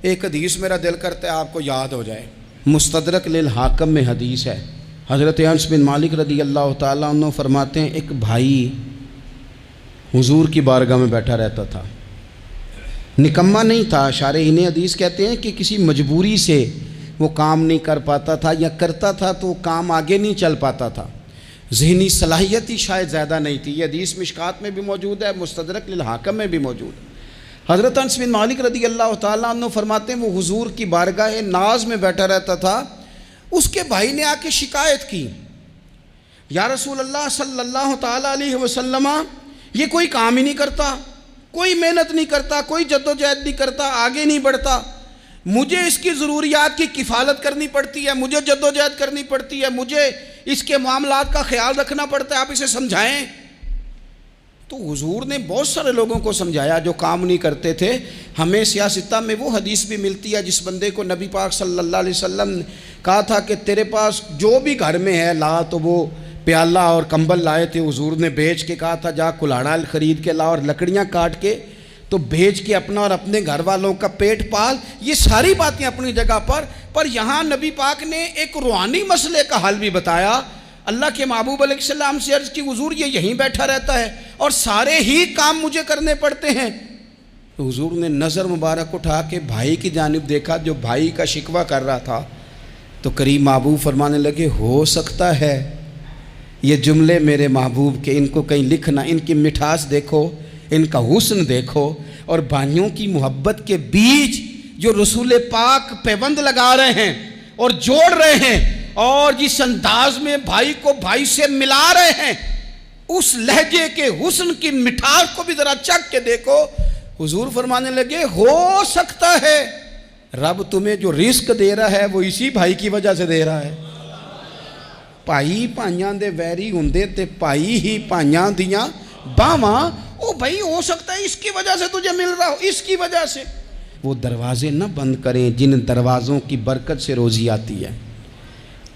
एक हदीस मेरा दिल करता है आपको याद हो जाए। मुस्तदरक लिल हाकम में हदीस है। हज़रत अनस बिन मालिक रदी अल्लाह ताला अन्हु फरमाते हैं, एक भाई हुजूर की बारगाह में बैठा रहता था। निकम्मा नहीं था, शारहीन हदीस कहते हैं कि किसी मजबूरी से वो काम नहीं कर पाता था, या करता था तो काम आगे नहीं चल पाता था। ज़हनी सलाहियत ही शायद ज़्यादा नहीं थी। ये हदीस मिशकात में भी मौजूद है, मुस्तदरक लिल हाकम में भी मौजूद है। हज़रत अनस बिन मालिक रदी अल्लाह ताला अन्हु फरमाते हैं, वो हुजूर की बारगाह नाज में बैठा रहता था। उसके भाई ने आके शिकायत की, या रसूल अल्लाह सल्लल्लाहु ताला अलैहि वसल्लम, ये कोई काम ही नहीं करता, कोई मेहनत नहीं करता, कोई जद्दोजहद नहीं करता, आगे नहीं बढ़ता। मुझे इसकी ज़रूरियात की किफ़ालत करनी पड़ती है, मुझे जद्दोजहद करनी पड़ती है, मुझे इसके मामलात का ख्याल रखना पड़ता है, आप इसे समझाएं। तो हुजूर ने बहुत सारे लोगों को समझाया जो काम नहीं करते थे। हमें सियासता में वो हदीस भी मिलती है जिस बंदे को नबी पाक सल्लल्लाहु अलैहि वसल्लम ने कहा था कि तेरे पास जो भी घर में है ला, तो वो प्याला और कंबल लाए थे। हुजूर ने बेच के कहा था जा कुल्हाड़ा ख़रीद के ला और लकड़ियाँ काट के तो बेच के अपना और अपने घर वालों का पेट पाल। ये सारी बातें अपनी जगह पर यहाँ नबी पाक ने एक रूहानी मसले का हल भी बताया। अल्लाह के महबूब अलैहिस्सलाम से अर्ज़ की, हुजूर ये यहीं बैठा रहता है और सारे ही काम मुझे करने पड़ते हैं। तो हुजूर ने नज़र मुबारक उठा के भाई की जानिब देखा जो भाई का शिकवा कर रहा था। तो करीम महबूब फरमाने लगे, हो सकता है ये जुमले मेरे महबूब के, इनको कहीं लिखना, इनकी मिठास देखो, इनका हुस्न देखो, और भाइयों की मोहब्बत के बीच जो रसूल पाक पैबंद लगा रहे हैं और जोड़ रहे हैं, और जिस अंदाज में भाई को भाई से मिला रहे हैं, उस लहजे के हुस्न की मिठास को भी जरा चख के देखो। हुजूर फरमाने लगे, हो सकता है रब तुम्हें जो रिस्क दे रहा है वो इसी भाई की वजह से दे रहा है। भाई भाइयों दे वैरी हुंदे ते भाई ही भाइयों दियां बावां। ओ भाई हो सकता है इसकी वजह से तुझे मिल रहा हो, इसकी वजह से। वो दरवाजे न बंद करें जिन दरवाज़ों की बरकत से रोज़ी आती है।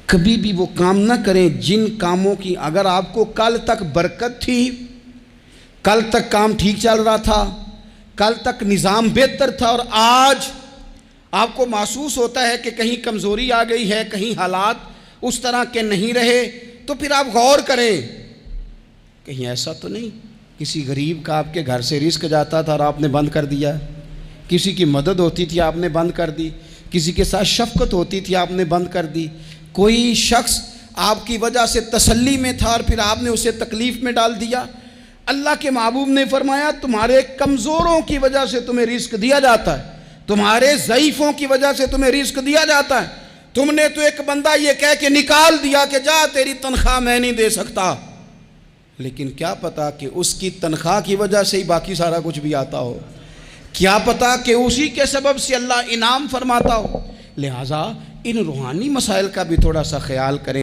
कभी भी वो काम ना करें जिन कामों की, अगर आपको कल तक बरकत थी, कल तक काम ठीक चल रहा था, कल तक निज़ाम बेहतर था, और आज आपको महसूस होता है कि कहीं कमज़ोरी आ गई है, कहीं हालात उस तरह के नहीं रहे, तो फिर आप गौर करें कहीं ऐसा तो नहीं किसी गरीब का आपके घर से रिस्क जाता था और आपने बंद कर दिया, किसी की मदद होती थी आपने बंद कर दी, किसी के साथ शफकत होती थी आपने बंद कर दी, कोई शख्स आपकी वजह से तसल्ली में था और फिर आपने उसे तकलीफ़ में डाल दिया। अल्लाह के महबूब ने फरमाया, तुम्हारे कमज़ोरों की वजह से तुम्हें रिस्क दिया जाता है, तुम्हारे ज़ईफ़ों की वजह से तुम्हें रिस्क दिया जाता है। तुमने तो एक बंदा ये कह के निकाल दिया कि जा तेरी तनख्वाह मैं नहीं दे सकता, लेकिन क्या पता कि उसकी तनख्वाह की वजह से ही बाकी सारा कुछ भी आता हो, क्या पता कि उसी के सबब से अल्लाह इनाम फरमाता हो। लिहाजा इन रूहानी मसाइल का भी थोड़ा सा ख्याल करें।